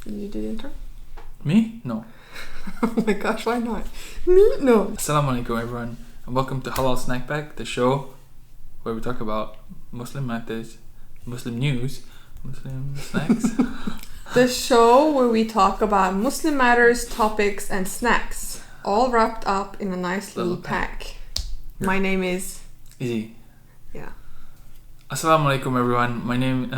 Did you do the intro? Me? No. Oh my gosh, why not? Me? No. Assalamu alaikum everyone, and welcome to Halalsnackpack, the show where we talk about Muslim matters, Muslim news, Muslim snacks. The show where we talk about Muslim matters, topics, and snacks, all wrapped up in a nice little pack. My name is... Ezi. Yeah. Assalamu alaikum everyone, my name...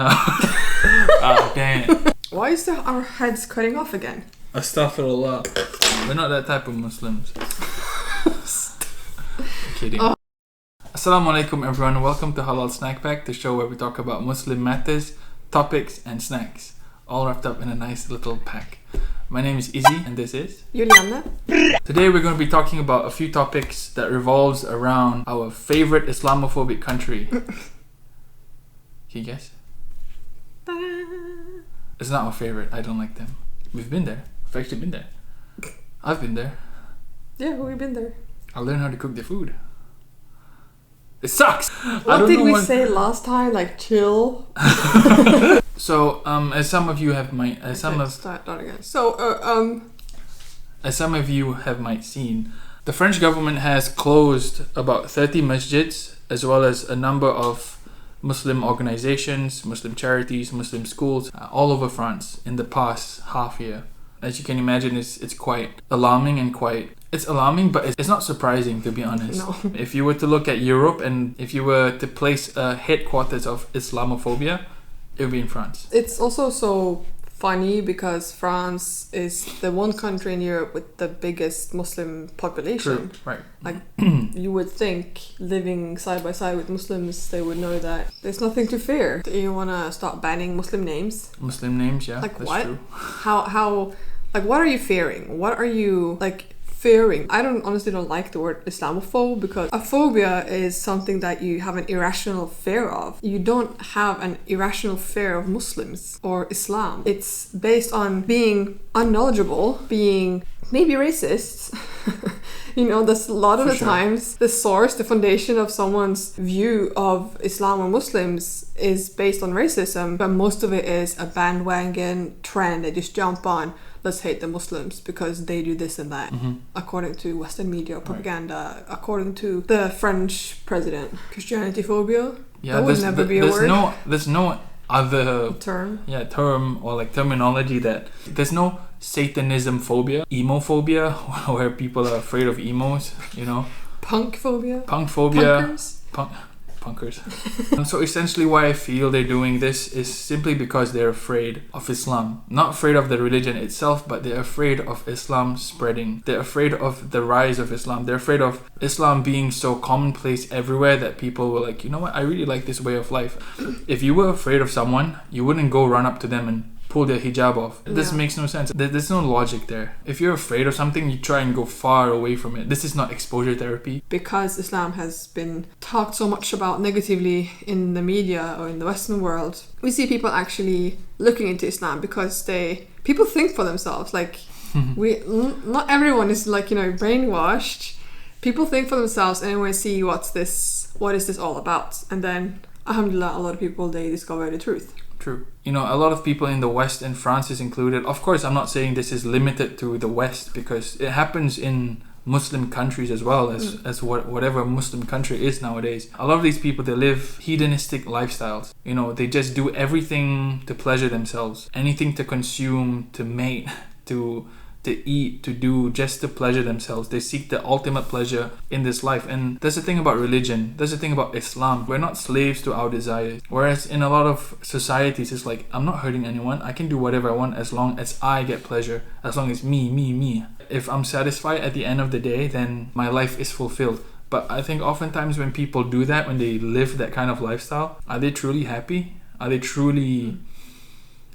dang it. Why is our heads cutting off again? Astaghfirullah. We're not that type of Muslims. I'm kidding. Oh. Assalamu alaikum everyone, welcome to Halalsnackpack, the show where we talk about Muslim matters, topics, and snacks, all wrapped up in a nice little pack. My name is Ezi, and this is... Julianne. Today we're going to be talking about a few topics that revolves around our favorite Islamophobic country. Can you guess? It's not our favorite. I don't like them. We've been there. I've actually been there. I've been there. Yeah, we've been there. I learned how to cook their food. It sucks! What did we say last time? Like, chill? So, as some of you have might... As some of you have might seen, the French government has closed about 30 masjids, as well as a number of Muslim organizations, Muslim charities, Muslim schools, all over France in the past half year. As you can imagine, it's quite alarming and it's alarming, but it's not surprising, to be honest. No. If you were to look at Europe and if you were to place a headquarters of Islamophobia, it would be in France. It's also so funny because France is the one country in Europe with the biggest Muslim population. True, right. Like, you would think living side by side with Muslims, they would know that there's nothing to fear. Do you want to start banning Muslim names? Muslim names, yeah. Like, that's what? True. How, like, what are you fearing? What are you, like, fearing? I honestly don't like the word Islamophobe, because a phobia is something that you have an irrational fear of. You don't have an irrational fear of Muslims or Islam. It's based on being unknowledgeable, being maybe racist. You know, that's a lot of the times the source, the foundation of someone's view of Islam or Muslims is based on racism, but most of it is a bandwagon trend. They just jump on, let's hate the Muslims because they do this and that, according to Western media propaganda, according to the French president. Christianity phobia? Yeah, that would never be a word. There's no other term or like terminology that... There's no Satanism phobia, emophobia, where people are afraid of emos, you know. Punk phobia. Punkers. So essentially why I feel they're doing this is simply because they're afraid of Islam. Not afraid of the religion itself, but they're afraid of Islam spreading. They're afraid of the rise of Islam. They're afraid of Islam being so commonplace everywhere that people were like, you know what, I really like this way of life. If you were afraid of someone, you wouldn't go run up to them and pull their hijab off. This makes no sense. There's no logic there. If you're afraid of something, you try and go far away from it. This is not exposure therapy. Because Islam has been talked so much about negatively in the media or in the Western world, we see people actually looking into Islam because people think for themselves. Like, not everyone is like, you know, brainwashed. People think for themselves and want to see what is this all about? And then, alhamdulillah, a lot of people, they discover the truth. True. You know, a lot of people in the West, and France is included. Of course, I'm not saying this is limited to the West, because it happens in Muslim countries as well, as whatever Muslim country is nowadays. A lot of these people, they live hedonistic lifestyles. You know, they just do everything to pleasure themselves. Anything to consume, to mate, to eat, to do, just to pleasure themselves. They seek the ultimate pleasure in this life. And that's the thing about religion. That's the thing about Islam. We're not slaves to our desires. Whereas in a lot of societies, it's like, I'm not hurting anyone. I can do whatever I want as long as I get pleasure. As long as me. If I'm satisfied at the end of the day, then my life is fulfilled. But I think oftentimes when people do that, when they live that kind of lifestyle, are they truly happy? Are they truly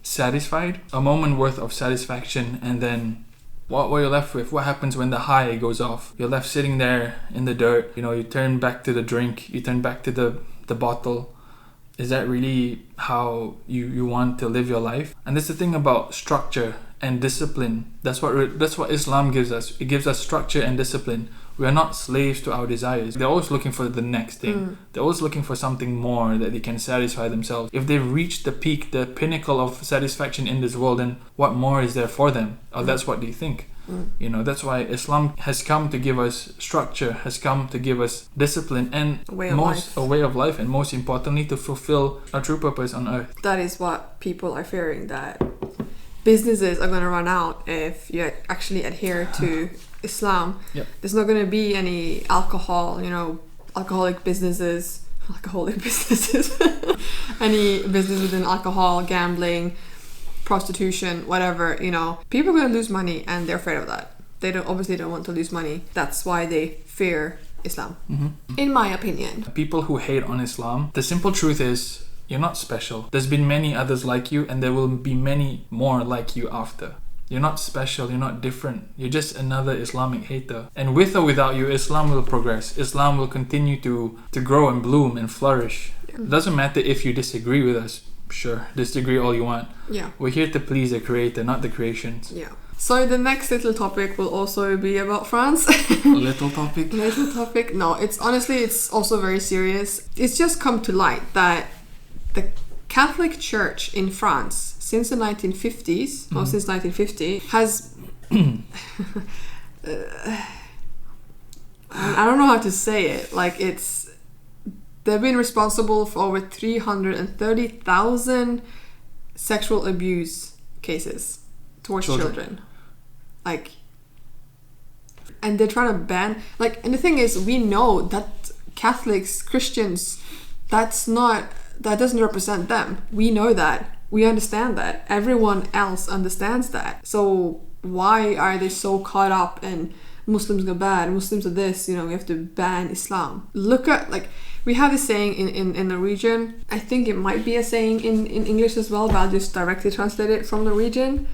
satisfied? A moment worth of satisfaction, and then what were you left with? What happens when the high goes off? You're left sitting there in the dirt. You know, you turn back to the drink. You turn back to the bottle. Is that really how you want to live your life? And that's the thing about structure and discipline. That's what Islam gives us. It gives us structure and discipline. We are not slaves to our desires. They're always looking for the next thing. They're always looking for something more that they can satisfy themselves. If they've reached the peak, the pinnacle of satisfaction in this world, then what more is there for them? Or that's what they think. You know, that's why Islam has come to give us structure, has come to give us discipline and a way of life, and most importantly to fulfill our true purpose on earth. That is what people are fearing, that businesses are going to run out if you actually adhere to Islam. Yep. There's not going to be any alcohol, alcoholic businesses, any business within alcohol, gambling, prostitution, whatever, people are going to lose money, and they're afraid of that. They obviously don't want to lose money. That's why they fear Islam, in my opinion. People who hate on Islam, the simple truth is, you're not special. There's been many others like you, and there will be many more like you after. You're not special, you're not different. You're just another Islamic hater. And with or without you, Islam will progress. Islam will continue to grow and bloom and flourish. It doesn't matter if you disagree with us. Sure, disagree all you want. Yeah. We're here to please the creator, not the creations. Yeah. So the next little topic will also be about France. Little topic? Little topic. No, it's also very serious. It's just come to light that the Catholic Church in France since the 1950s, or since 1950, has... I don't know how to say it. They've been responsible for over 330,000 sexual abuse cases towards children. And they're trying to ban... and the thing is, we know that Catholics, Christians, that doesn't represent them. We know that. We understand that. Everyone else understands that. So why are they so caught up in Muslims are bad, Muslims are this, we have to ban Islam? Look at, we have this saying in Norwegian. I think it might be a saying in English as well, but I'll just directly translate it from Norwegian.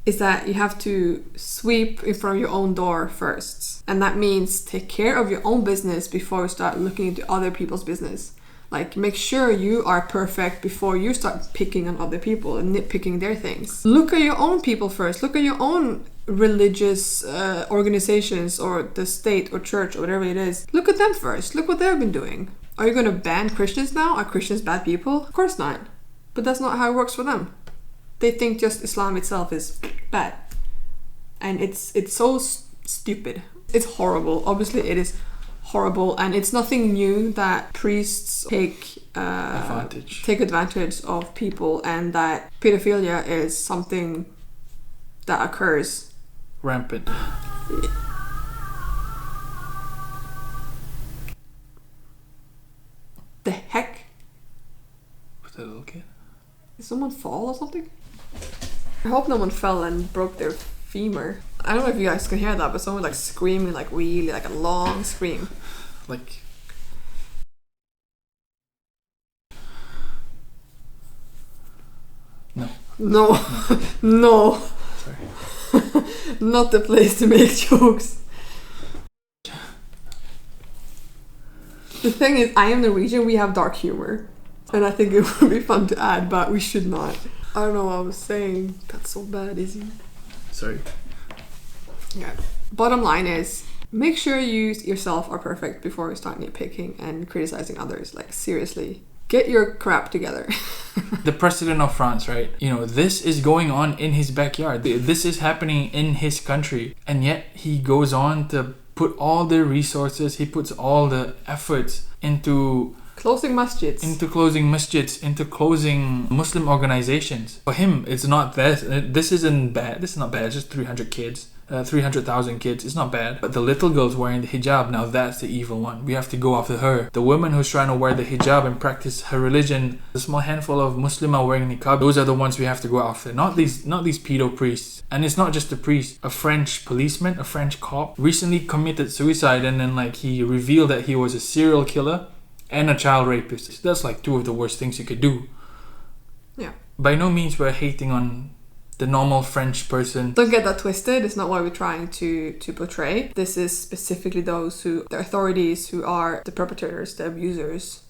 Is that you have to sweep in front of your own door first. And that means take care of your own business before you start looking into other people's business. Make sure you are perfect before you start picking on other people and nitpicking their things. Look at your own people first. Look at your own religious organizations, or the state or church or whatever it is. Look at them first. Look what they've been doing. Are you going to ban Christians now? Are Christians bad people? Of course not. But that's not how it works for them. They think just Islam itself is bad. And it's so stupid. It's horrible. Obviously it is horrible, and it's nothing new that priests take advantage of people, and that pedophilia is something that occurs rampant. The heck? Was that a little kid? Did someone fall or something? I hope no one fell and broke their femur. I don't know if you guys can hear that, but someone screaming really a long scream. No. No. Sorry. Not the place to make jokes. The thing is, I am Norwegian, we have dark humor. And I think it would be fun to add, but we should not. I don't know what I was saying. That's so bad, Ezi. Sorry. Yeah. Bottom line is, make sure you yourself are perfect before you start nitpicking and criticizing others. Seriously. Get your crap together. The president of France, right? This is going on in his backyard. This is happening in his country. And yet he goes on to put all the resources, he puts all the efforts into closing masjids, into closing Muslim organizations. For him, it's not this. This isn't bad. This is not bad. It's just 300 kids. 300,000 kids. It's not bad. But the little girl's wearing the hijab. Now that's the evil one. We have to go after her. The woman who's trying to wear the hijab and practice her religion. The small handful of Muslim are wearing niqab. Those are the ones we have to go after. Not these pedo priests. And it's not just a priest. A French policeman, a French cop, recently committed suicide, and then he revealed that he was a serial killer and a child rapist. That's two of the worst things you could do. Yeah. By no means we're hating on the normal French person. Don't get that twisted. It's not what we're trying to portray. This is specifically the authorities who are the perpetrators, the abusers,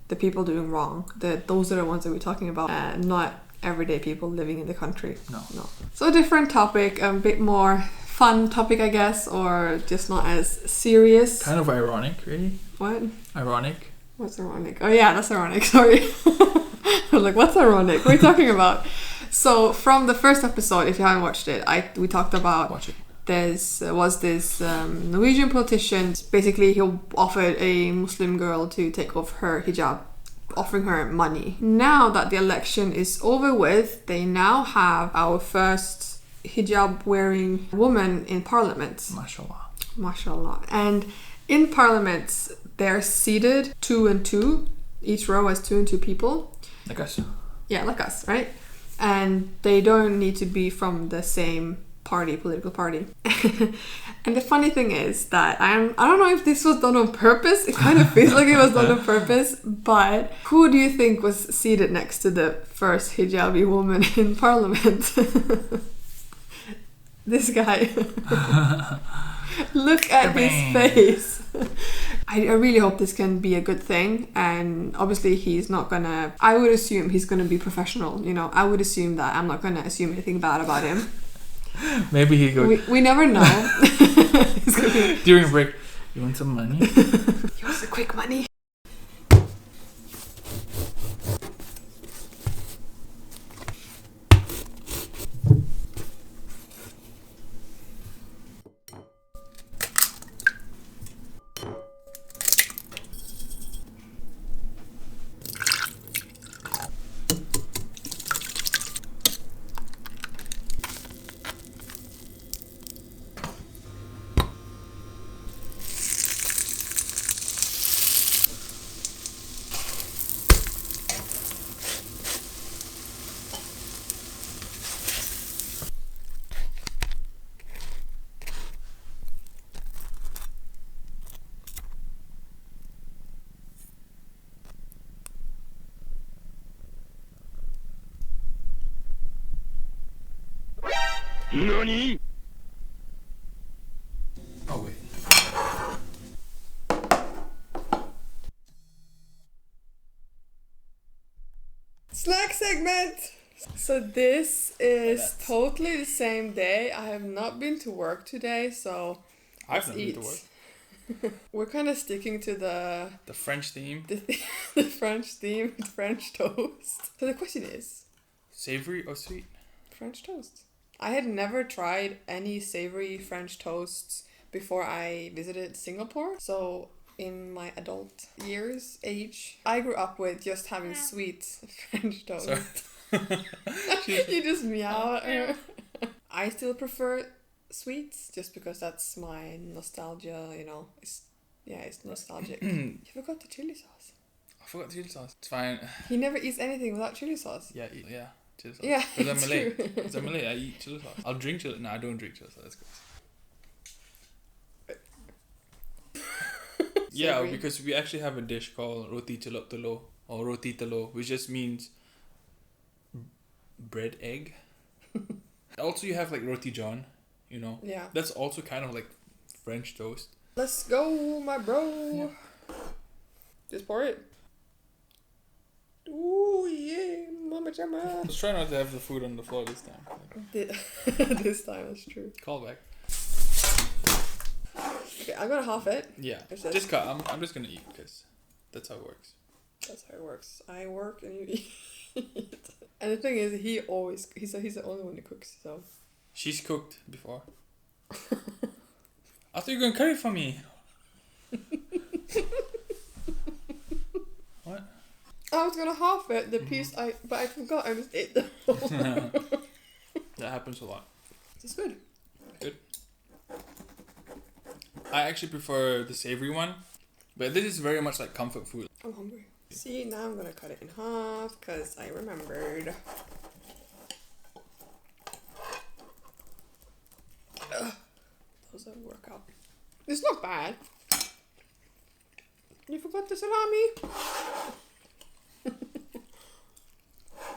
the people doing wrong. Those are the ones that we're talking about, not everyday people living in the country. No. So a different topic, a bit more fun topic, I guess, or just not as serious. Kind of ironic, really. What? Ironic. What's ironic? Oh yeah, that's ironic. Sorry. I was like, what's ironic? What are you talking about? So from the first episode, if you haven't watched it, we talked about Watch it. this Norwegian politician. Basically, he offered a Muslim girl to take off her hijab, offering her money. Now that the election is over with, they now have our first hijab wearing woman in parliament. Mashallah. And in parliament, they're seated 2 and 2. Each row has 2 and 2 people. Like us. Yeah, like us, right? And they don't need to be from the same political party. And the funny thing is that I don't know if this was done on purpose. It kind of feels like it was done on purpose. But who do you think was seated next to the first hijabi woman in parliament? This guy. Look at his face. I really hope this can be a good thing, and obviously he's not gonna, I would assume he's gonna be professional, you know. I would assume that. I'm not gonna assume anything bad about him. Maybe he goes, we never know. during break, you want some money? He wants the quick money. NANI?! Oh wait. Snack segment. So this is totally the same day. I have not been to work today, so I've not been to work. We're kind of sticking to the French theme. the French theme, French toast. So the question is, Savory or sweet? French toast. I had never tried any savory French toasts before I visited Singapore. So in my adult age, I grew up with just having sweet French toast. You just meow. I still prefer sweets just because that's my nostalgia, you know. It's nostalgic. You forgot the chili sauce. I forgot the chili sauce. It's fine. He never eats anything without chili sauce. Yeah. Chili sauce. Yeah, Because I'm Malay. Because I'm Malay, I eat chili sauce. I'll drink chili. No, I don't drink chili sauce. That's good. Yeah, Savory. because we actually have a dish called roti telok telur or roti telur, which just means bread egg. Also, you have like roti john, you know. Yeah. That's also kind of like French toast. Let's go, my bro. Yeah. Just pour it. Ooh, yeah, mama jama. Let's try not to have the food on the floor this time. This time, that's true. Call back. Okay, I'm gonna half it. Yeah, Is that- just cut. I'm just gonna eat because that's how it works. That's how it works. I work and you eat. And the thing is, he's the only one who cooks, so. She's cooked before. I thought you were gonna cut it for me. What? I was gonna half it, the piece but I forgot I just ate the whole. That happens a lot. It's good. Good. I actually prefer the savory one, but this is very much like comfort food. I'm hungry. See, now I'm gonna cut it in half because I remembered. Those that work out. It's not bad. You forgot the salami.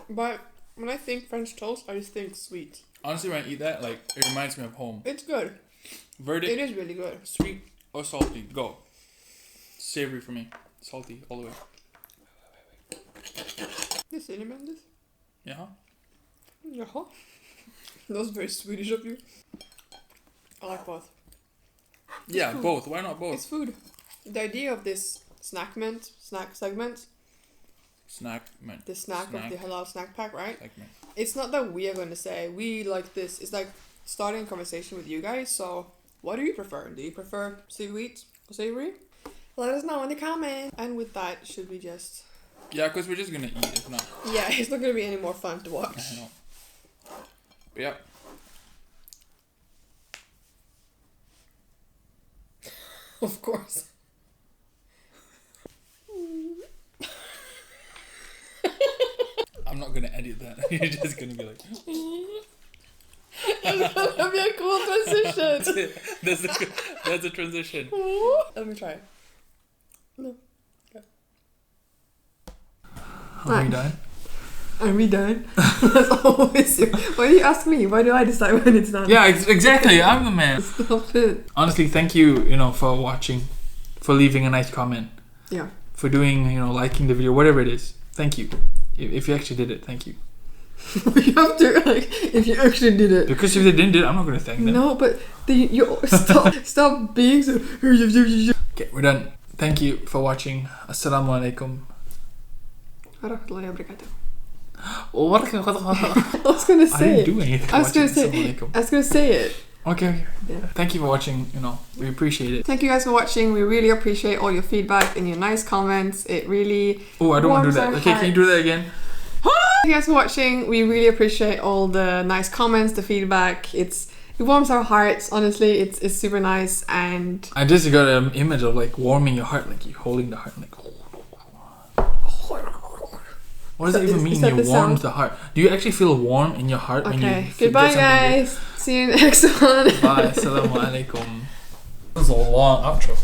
But when I think French toast, I just think sweet. Honestly, when I eat that, like, it reminds me of home. It's good. Verdict. It is really good. Sweet or salty? Go. Savory for me. Salty all the way. The cinnamon, this? Yeah. Jaha. That was very Swedish of you. I like both. Yeah, both. Why not It's both? food. The idea of this snack segment, Snackment. the snack of the halal snack pack, right? Segment. It's not that we are going to say we like this. It's like starting a conversation with you guys. So, what do you prefer? Do you prefer sweet or savory? Let us know in the comments. And with that, should we just... Yeah, because we're just gonna eat. If not, Yeah, it's not going to be any more fun to watch. I know. But yeah. Of course. I'm not gonna edit that. You're just gonna be like. It's gonna be a cool transition. That's a transition. Let me try. No. Are we done? Are we done? That's always you. Why do you ask me? Why do I decide when it's done? Yeah, exactly. I'm the man. Stop it. Honestly, thank you, for watching, for leaving a nice comment, Yeah. for doing, liking the video, whatever it is. Thank you. If you actually did it, thank you. You have to, if you actually did it. Because if they didn't do it, I'm not gonna thank them. No, but you stop being so. Okay, we're done. Thank you for watching. Assalamu alaikum. I was I gonna say didn't it. do anything. I was gonna watching. say. Assalamu alaikum. I was gonna say it. Okay. Yeah. Thank you for watching. We appreciate it. Thank you guys for watching. We really appreciate all your feedback and your nice comments. It really. Oh, I don't want to do that. warms Okay, our can you do that again? Thank you guys for watching. We really appreciate all the nice comments, the feedback. It warms our hearts. Honestly, it's super nice. And I just got an image of warming your heart, like you holding the heart, like. What does that even mean? is that You the warm sound? the heart. Do you actually feel warm in your heart when you? okay, get goodbye something good? guys. See you next one. Bye. Assalamu alaikum. That was a long outro.